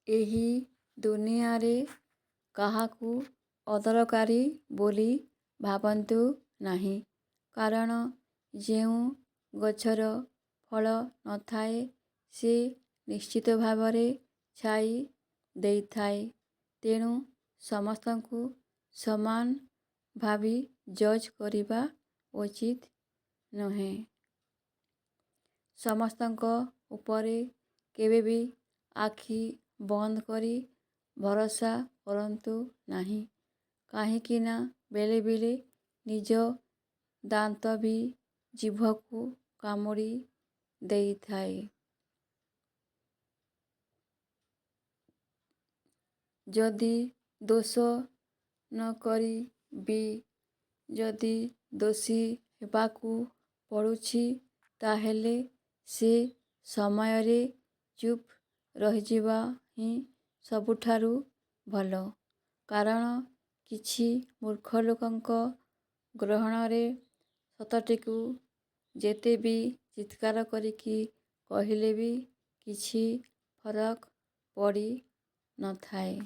ଏହି ଦୁନିଆରେ କାହାକୁ ଅଦରକାରୀ ବୋଲି ଭାବନ୍ତୁ ନାହିଁ। କାରଣ ଯେଉଁ ଗଛର ଫଳ ନଥାଏ ସେ ନିଶ୍ଚିତ ଭାବରେ ଛାଇ ଦେଇଥାଏ। ତେଣୁ ସମସ୍ତଙ୍କୁ ସମାନ ଭାବି ଜଜ୍ କରିବା ଉଚିତ ନୁହେଁ। ସମସ୍ତଙ୍କ ଉପରେ କେବେ ବି ଆଖି ବନ୍ଦ କରି ଭରସା କରନ୍ତୁ ନାହିଁ। କାହିଁକି ନା ବେଳେ ବେଳେ ନିଜ ଦାନ୍ତ ବି ଜିଭକୁ କାମୁଡ଼ି ଦେଇଥାଏ। ଯଦି ଦୋଷ ନ କରି ବି ଯଦି ଦୋଷୀ ହେବାକୁ ପଡ଼ୁଛି ତାହେଲେ ସେ ସମୟରେ ଚୁପ୍ ରହିଯିବା ହିଁ ସବୁଠାରୁ ଭଲ। କାରଣ କିଛି ମୂର୍ଖ ଲୋକଙ୍କ ଗ୍ରହଣରେ ସତଟିକୁ ଯେତେ ବି ଚିତ୍କାର କରିକି କହିଲେ ବି କିଛି ଫରକ ପଡ଼ି ନଥାଏ।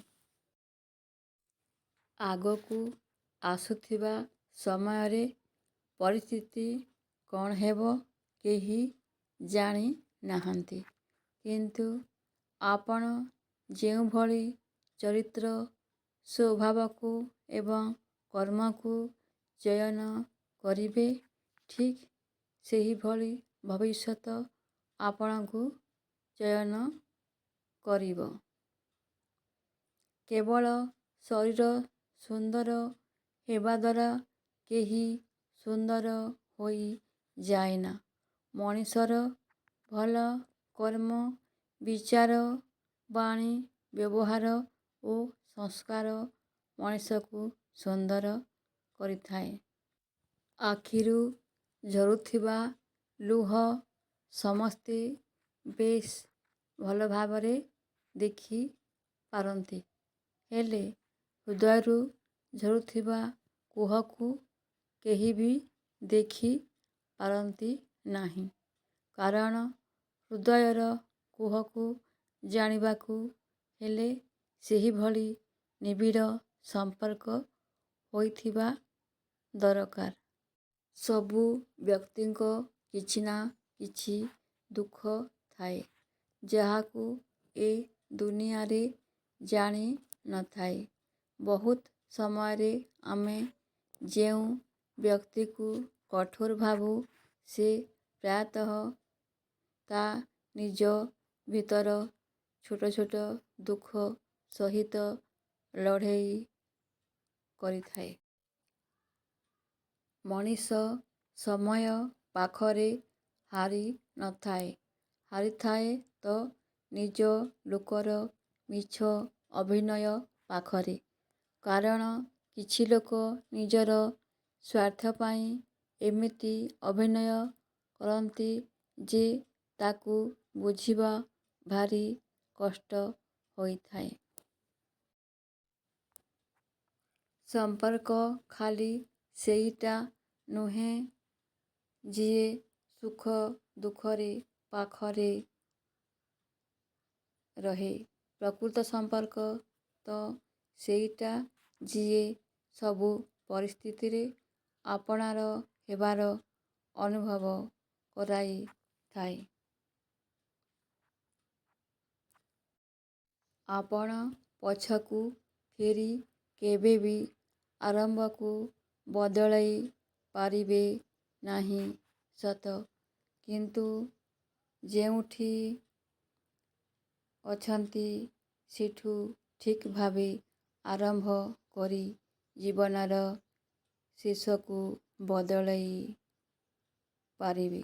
ଆଗକୁ ଆସୁଥିବା ସମୟରେ ପରିସ୍ଥିତି କ'ଣ ହେବ କେହି ଜାଣି ନାହାନ୍ତି। କିନ୍ତୁ ଆପଣ ଯେଉଁଭଳି ଚରିତ୍ର ସ୍ୱଭାବକୁ ଏବଂ କର୍ମକୁ ଚୟନ କରିବେ ଠିକ୍ ସେହିଭଳି ଭବିଷ୍ୟତ ଆପଣଙ୍କୁ ଚୟନ କରିବ। କେବଳ ଶରୀର ସୁନ୍ଦର ହେବା ଦ୍ୱାରା କେହି ସୁନ୍ଦର ହୋଇ ଯାଏନା। ମଣିଷର ଭଲ କର୍ମ, ବିଚାର, ବାଣୀ, ବ୍ୟବହାର ଓ ସଂସ୍କାର ମଣିଷକୁ ସୁନ୍ଦର କରିଥାଏ। ଆଖିରୁ ଝରୁଥିବା ଲୁହ ସମସ୍ତେ ବେଶ୍ ଭଲ ଭାବରେ ଦେଖି ପାରନ୍ତି। ହେଲେ ହୃଦୟରୁ ଝରୁଥିବା କୁହକୁ କେହି ବି ଦେଖି ପାରନ୍ତି ନାହିଁ। କାରଣ ହୃଦୟର କୁହକୁ ଜାଣିବାକୁ ହେଲେ ସେହିଭଳି ନିବିଡ଼ ସମ୍ପର୍କ ହୋଇଥିବା ଦରକାର। ସବୁ ବ୍ୟକ୍ତିଙ୍କ କିଛି ନା କିଛି ଦୁଃଖ ଥାଏ ଯାହାକୁ ଏ ଦୁନିଆରେ ଜାଣି ନଥାଏ। ବହୁତ ସମୟରେ ଆମେ ଯେଉଁ ବ୍ୟକ୍ତିକୁ କଠୋର ଭାବୁ ସେ ପ୍ରାୟତଃ ତା ନିଜ ଭିତର ଛୋଟ ଛୋଟ ଦୁଃଖ ସହିତ ଲଢ଼େଇ କରିଥାଏ। ମଣିଷ ସମୟ ପାଖରେ ହାରି ନଥାଏ। ହାରିଥାଏ ତ ନିଜ ଲୋକର ମିଛ ଅଭିନୟ ପାଖରେ। କାରଣ କିଛି ଲୋକ ନିଜର ସ୍ୱାର୍ଥ ପାଇଁ ଏମିତି ଅଭିନୟ କରନ୍ତି ଯେ ତାକୁ ବୁଝିବା ଭାରି କଷ୍ଟ ହୋଇଥାଏ। ସମ୍ପର୍କ ଖାଲି ସେଇଟା ନୁହେଁ ଯିଏ ସୁଖ ଦୁଃଖରେ ପାଖରେ ରହେ। ପ୍ରକୃତ ସମ୍ପର୍କ ତ ସେଇଟା ଯିଏ ସବୁ ପରିସ୍ଥିତିରେ ଆପଣାର ହେବାର ଅନୁଭବ କରାଇଥାଏ। ଆପଣ ପଛକୁ ଫେରି କେବେ ବି ଆରମ୍ଭକୁ ବଦଳାଇ ପାରିବେ ନାହିଁ ସତ। କିନ୍ତୁ ଯେଉଁଠି ଅଛନ୍ତି ସେଠୁ ଠିକ୍ ଭାବେ ଆରମ୍ଭ କରି ଜୀବନର ଶେଷକୁ ବଦଳାଇ ପାରିବେ।